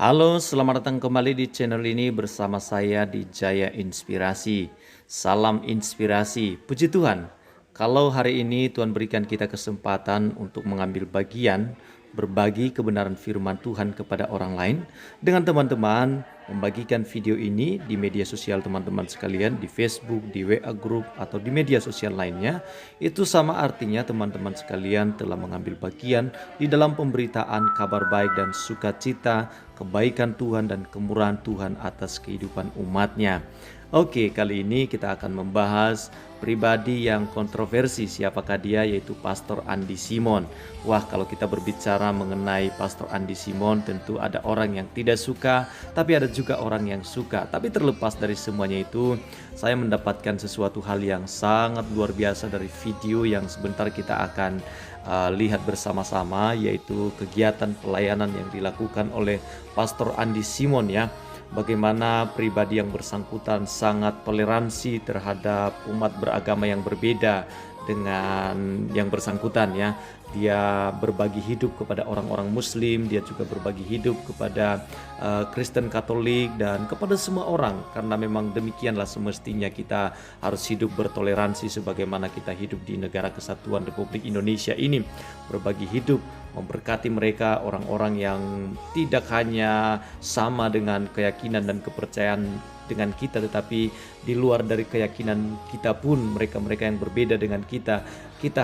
Halo, selamat datang kembali di channel ini bersama saya di Jaya Inspirasi. Salam inspirasi, puji Tuhan. Kalau hari ini Tuhan berikan kita kesempatan untuk mengambil bagian, berbagi kebenaran firman Tuhan kepada orang lain, dengan teman-teman membagikan video ini di media sosial teman-teman sekalian, di Facebook, di WA Group, atau di media sosial lainnya, itu sama artinya teman-teman sekalian telah mengambil bagian di dalam pemberitaan kabar baik dan sukacita, kebaikan Tuhan dan kemurahan Tuhan atas kehidupan umatnya. Oke, kali ini kita akan membahas pribadi yang kontroversi. Siapakah dia? Yaitu Pastor Andi Simon. Wah, kalau kita berbicara mengenai Pastor Andi Simon, tentu ada orang yang tidak suka, tapi ada juga orang yang suka. Tapi terlepas dari semuanya itu, saya mendapatkan sesuatu hal yang sangat luar biasa dari video yang sebentar kita akan lihat bersama-sama, yaitu kegiatan pelayanan yang dilakukan oleh Pastor Andi Simon ya. Bagaimana pribadi yang bersangkutan sangat toleransi terhadap umat beragama yang berbeda dengan yang bersangkutan ya. Dia berbagi hidup kepada orang-orang Muslim, dia juga berbagi hidup kepada Kristen Katolik dan kepada semua orang, karena memang demikianlah semestinya kita harus hidup bertoleransi sebagaimana kita hidup di negara kesatuan Republik Indonesia ini. Berbagi hidup, memberkati mereka, orang-orang yang tidak hanya sama dengan keyakinan dan kepercayaan dengan kita, tetapi di luar dari keyakinan kita pun mereka-mereka yang berbeda dengan kita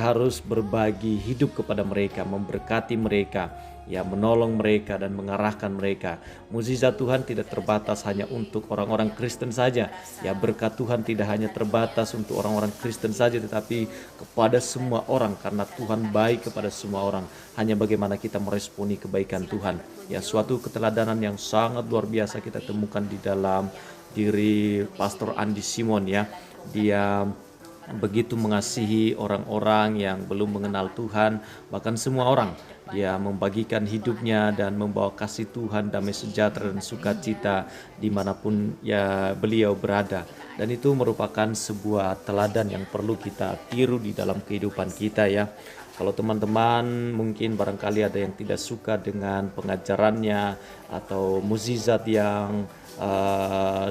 harus berbagi hidup kepada mereka, memberkati mereka, ya, menolong mereka dan mengarahkan mereka. Mukjizat Tuhan tidak terbatas hanya untuk orang-orang Kristen saja, ya, berkat Tuhan tidak hanya terbatas untuk orang-orang Kristen saja, tetapi kepada semua orang, karena Tuhan baik kepada semua orang. Hanya bagaimana kita meresponi kebaikan Tuhan. Ya, suatu keteladanan yang sangat luar biasa kita temukan di dalam diri Pastor Andi Simon ya. Dia begitu mengasihi orang-orang yang belum mengenal Tuhan, bahkan semua orang. Dia membagikan hidupnya dan membawa kasih Tuhan, damai sejahtera dan sukacita dimanapun ya beliau berada. Dan itu merupakan sebuah teladan yang perlu kita tiru di dalam kehidupan kita ya. Kalau teman-teman mungkin barangkali ada yang tidak suka dengan pengajarannya atau mukjizat yang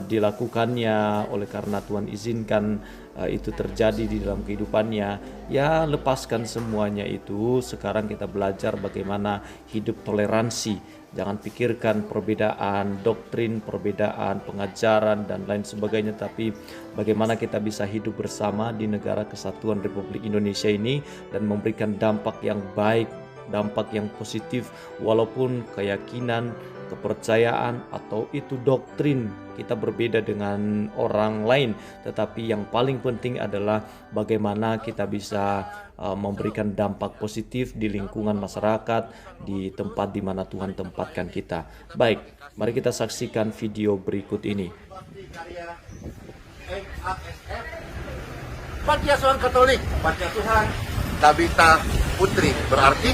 dilakukannya, oleh karena Tuhan izinkan itu terjadi di dalam kehidupannya, ya lepaskan semuanya itu. Sekarang kita belajar bagaimana hidup toleransi. Jangan pikirkan perbedaan doktrin, perbedaan pengajaran dan lain sebagainya, tapi bagaimana kita bisa hidup bersama di negara kesatuan Republik Indonesia ini dan memberikan dampak yang baik, dampak yang positif, walaupun keyakinan, kepercayaan atau itu doktrin kita berbeda dengan orang lain, tetapi yang paling penting adalah bagaimana kita bisa memberikan dampak positif di lingkungan masyarakat, di tempat di mana Tuhan tempatkan kita. Baik, mari kita saksikan video berikut ini. Panti Asuhan Katolik, Panti Asuhan Tabita Putri, berarti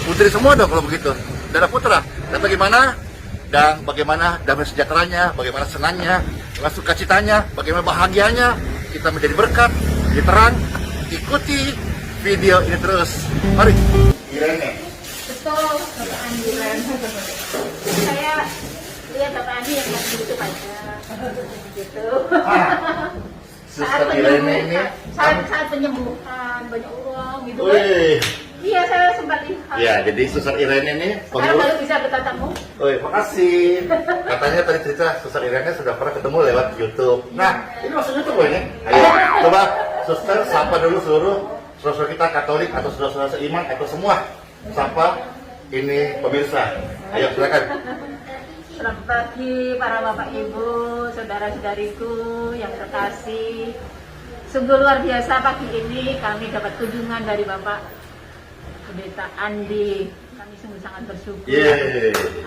putri semua dong kalau begitu. Dan ada putra. Dan bagaimana damai sejahteranya, bagaimana senangnya, bagaimana sukacitanya, bagaimana bahagianya kita menjadi berkat, menjadi terang. Ikuti video ini terus. Mari. Irene. Betul, Bapak Andi. Saya lihat Bapak Andi yang lagi YouTube aja. Gitu. Suster Irene ini. Saat penyembuhan, banyak uang gitu kan. Wih. Iya, saya sempat lihat. Ya, jadi Suster Irene ini Sekarang baru bisa bertatamu. Woi, makasih. Katanya tadi cerita Suster Irene sudah pernah ketemu lewat YouTube. Nah, ini masuk YouTube loh ini. Ayo, coba Suster sapa dulu seluruh saudara kita Katolik atau saudara-saudara seiman atau semua. Sapa ini pemirsa. Ayo silakan. Selamat pagi para Bapak Ibu, saudara-saudariku yang terkasih. Sungguh luar biasa pagi ini kami dapat kunjungan dari Bapak Pendeta Andi. Kami sungguh sangat bersyukur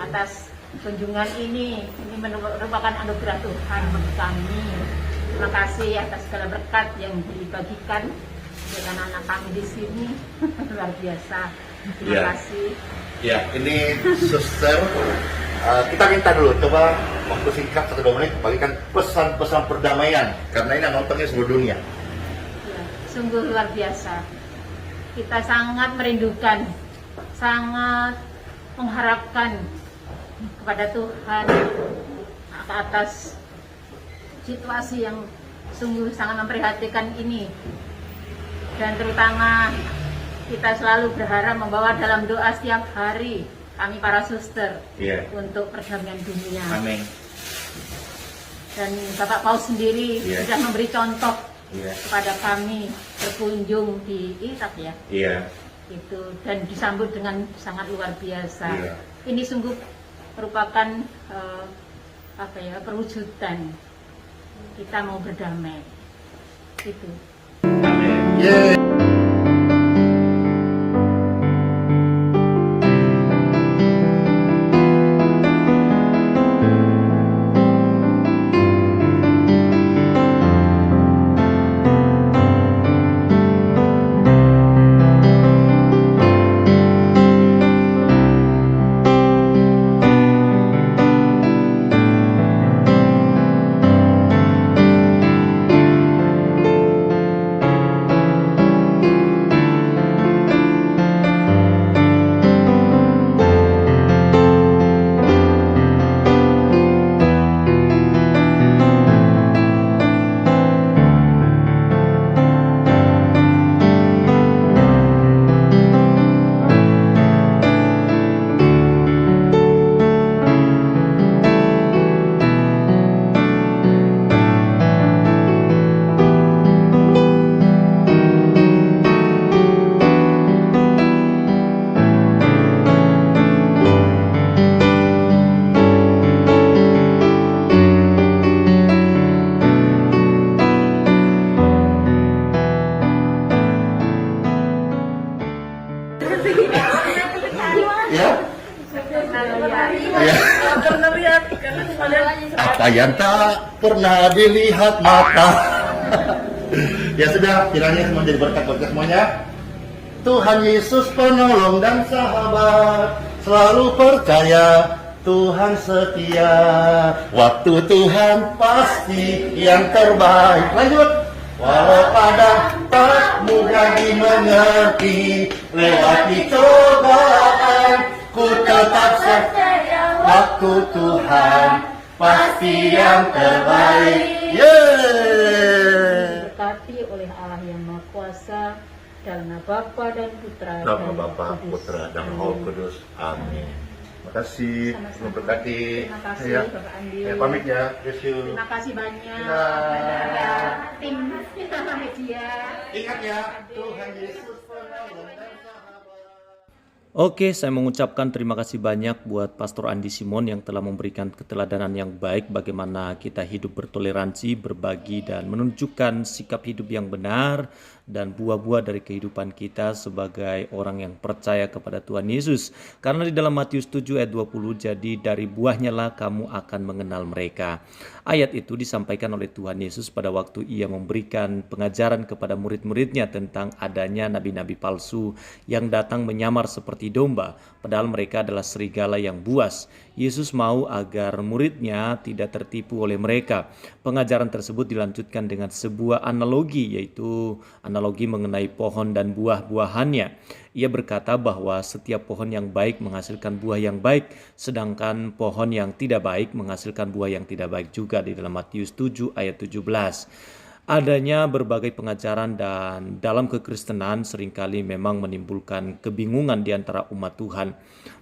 atas kunjungan ini. Ini merupakan anugerah Tuhan bagi kami. Terima kasih atas segala berkat yang dibagikan dengan anak kami di sini. Luar biasa. Terima kasih. Ya, ini Suster. Kita minta dulu, coba waktu singkat 1-2 menit bagikan pesan-pesan perdamaian karena ini nontonnya seluruh dunia. Ya, sungguh luar biasa. Kita sangat merindukan, sangat mengharapkan kepada Tuhan atas situasi yang sungguh sangat memprihatinkan ini. Dan terutama kita selalu berharap membawa dalam doa setiap hari kami para suster untuk perdamaian dunia. Amin. Dan Bapak Paus sendiri sudah memberi contoh kepada kami berkunjung di Irak ya. Itu dan disambut dengan sangat luar biasa. Ini sungguh merupakan perwujudan kita mau berdamai. Itu. Yeay. Apa yang tak pernah dilihat mata. Ya sudah, kiranya semua jadi berkat buat kita semuanya. Tuhan Yesus penolong dan sahabat, selalu percaya Tuhan setia. Waktu Tuhan pasti yang terbaik. Lanjut. Walau kadang tak mudah dimengerti, lewati cobaan ku tetap setia. Waktu Tuhan pasti yang terbaik. Berkati oleh Allah yang Maha Kuasa, dalam nama Bapa dan Putra Nama Bapa, Putra dan Roh Kudus. Amin. Terima kasih. Sama-sama. Memberkati. Terima kasih Ya. Bapak Andi. Ya, pamit ya. Bless you. Terima kasih banyak Ya. kepada tim media. Ingat ya, Tuhan Yesus penolong dan sahabat. Oke, saya mengucapkan terima kasih banyak buat Pastor Andi Simon yang telah memberikan keteladanan yang baik bagaimana kita hidup bertoleransi, berbagi, dan menunjukkan sikap hidup yang benar dan buah-buah dari kehidupan kita sebagai orang yang percaya kepada Tuhan Yesus. Karena di dalam Matius 7 ayat 20, jadi dari buahnya lah kamu akan mengenal mereka. Ayat itu disampaikan oleh Tuhan Yesus pada waktu ia memberikan pengajaran kepada murid-muridnya tentang adanya nabi-nabi palsu yang datang menyamar seperti domba, padahal mereka adalah serigala yang buas. Yesus mau agar muridnya tidak tertipu oleh mereka. Pengajaran tersebut dilanjutkan dengan sebuah analogi, yaitu analogi mengenai pohon dan buah-buahannya. Ia berkata bahwa setiap pohon yang baik menghasilkan buah yang baik, sedangkan pohon yang tidak baik menghasilkan buah yang tidak baik juga, di dalam Matius 7 ayat 17. Adanya berbagai pengajaran dan dalam kekristenan seringkali memang menimbulkan kebingungan di antara umat Tuhan.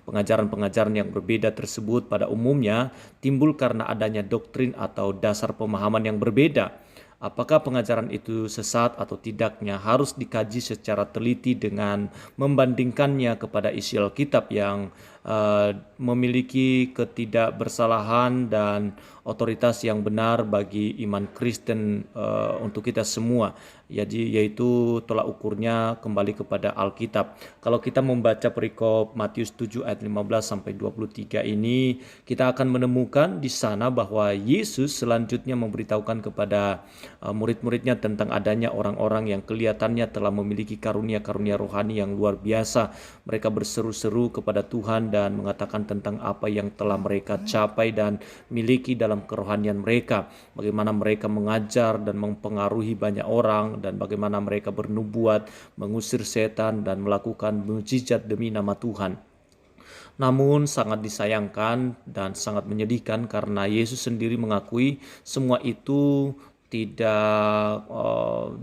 Pengajaran-pengajaran yang berbeda tersebut pada umumnya timbul karena adanya doktrin atau dasar pemahaman yang berbeda. Apakah pengajaran itu sesat atau tidaknya harus dikaji secara teliti dengan membandingkannya kepada isi Alkitab yang memiliki ketidakbersalahan dan otoritas yang benar bagi iman Kristen untuk kita semua. Jadi yaitu tolak ukurnya kembali kepada Alkitab. Kalau kita membaca perikop Matius 7 ayat 15 sampai 23 ini, kita akan menemukan di sana bahwa Yesus selanjutnya memberitahukan kepada murid-muridnya tentang adanya orang-orang yang kelihatannya telah memiliki karunia-karunia rohani yang luar biasa. Mereka berseru-seru kepada Tuhan dan mengatakan tentang apa yang telah mereka capai dan miliki dalam kerohanian mereka. Bagaimana mereka mengajar dan mempengaruhi banyak orang, dan bagaimana mereka bernubuat, mengusir setan dan melakukan mukjizat demi nama Tuhan. Namun sangat disayangkan dan sangat menyedihkan karena Yesus sendiri mengakui semua itu tidak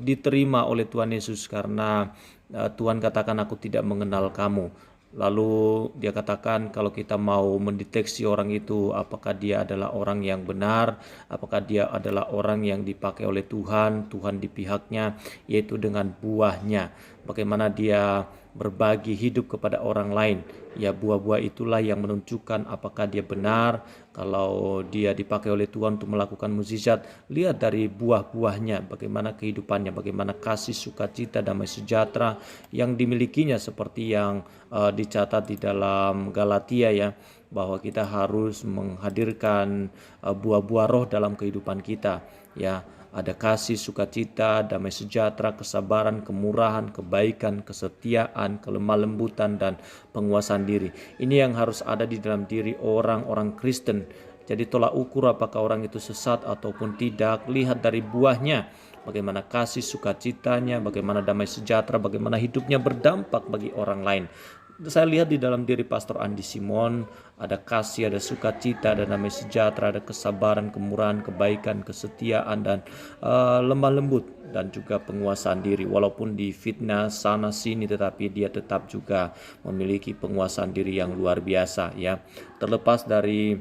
diterima oleh Tuhan Yesus karena Tuhan katakan aku tidak mengenal kamu. Lalu dia katakan kalau kita mau mendeteksi orang itu apakah dia adalah orang yang benar, apakah dia adalah orang yang dipakai oleh Tuhan, Tuhan di pihaknya, yaitu dengan buahnya. Bagaimana dia berbagi hidup kepada orang lain. Ya, buah-buah itulah yang menunjukkan apakah dia benar. Kalau dia dipakai oleh Tuhan untuk melakukan mukjizat, lihat dari buah-buahnya, bagaimana kehidupannya, bagaimana kasih, sukacita, damai sejahtera yang dimilikinya, seperti yang dicatat di dalam Galatia ya, bahwa kita harus menghadirkan buah-buah roh dalam kehidupan kita ya. Ada kasih, sukacita, damai sejahtera, kesabaran, kemurahan, kebaikan, kesetiaan, kelemah lembutan, dan penguasaan diri. Ini yang harus ada di dalam diri orang-orang Kristen. Jadi tolak ukur apakah orang itu sesat ataupun tidak, lihat dari buahnya. Bagaimana kasih, sukacitanya, bagaimana damai sejahtera, bagaimana hidupnya berdampak bagi orang lain. Saya lihat di dalam diri Pastor Andi Simon ada kasih, ada sukacita, ada damai sejahtera, ada kesabaran, kemurahan, kebaikan, kesetiaan, dan lemah lembut, dan juga penguasaan diri. Walaupun difitnah sana sini, tetapi dia tetap juga memiliki penguasaan diri yang luar biasa ya. Terlepas dari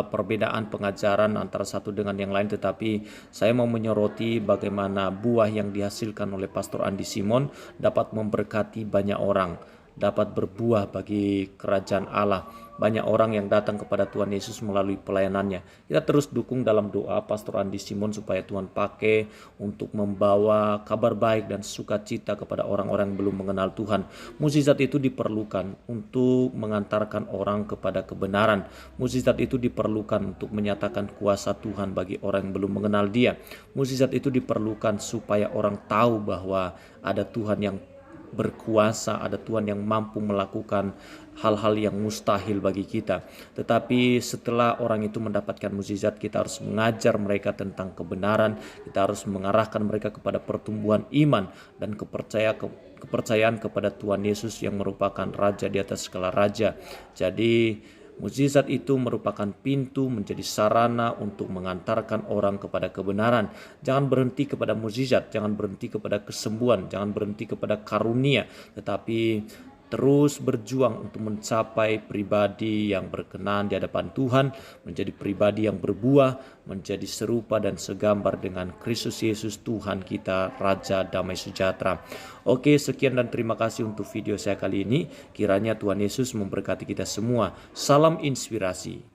perbedaan pengajaran antara satu dengan yang lain, tetapi saya mau menyoroti bagaimana buah yang dihasilkan oleh Pastor Andi Simon dapat memberkati banyak orang, dapat berbuah bagi kerajaan Allah. Banyak orang yang datang kepada Tuhan Yesus melalui pelayanannya. Kita terus dukung dalam doa Pastor Andi Simon supaya Tuhan pakai untuk membawa kabar baik dan sukacita kepada orang-orang yang belum mengenal Tuhan. Mukjizat itu diperlukan untuk mengantarkan orang kepada kebenaran. Mukjizat itu diperlukan untuk menyatakan kuasa Tuhan bagi orang yang belum mengenal Dia. Mukjizat itu diperlukan supaya orang tahu bahwa ada Tuhan yang berkuasa, ada Tuhan yang mampu melakukan hal-hal yang mustahil bagi kita. Tetapi setelah orang itu mendapatkan mukjizat, kita harus mengajar mereka tentang kebenaran, kita harus mengarahkan mereka kepada pertumbuhan iman dan kepercayaan kepada Tuhan Yesus yang merupakan Raja di atas segala raja. Jadi mukjizat itu merupakan pintu, menjadi sarana untuk mengantarkan orang kepada kebenaran. Jangan berhenti kepada mukjizat, jangan berhenti kepada kesembuhan, jangan berhenti kepada karunia, tetapi terus berjuang untuk mencapai pribadi yang berkenan di hadapan Tuhan, menjadi pribadi yang berbuah, menjadi serupa dan segambar dengan Kristus Yesus Tuhan kita, Raja Damai Sejahtera. Oke, sekian dan terima kasih untuk video saya kali ini. Kiranya Tuhan Yesus memberkati kita semua. Salam inspirasi.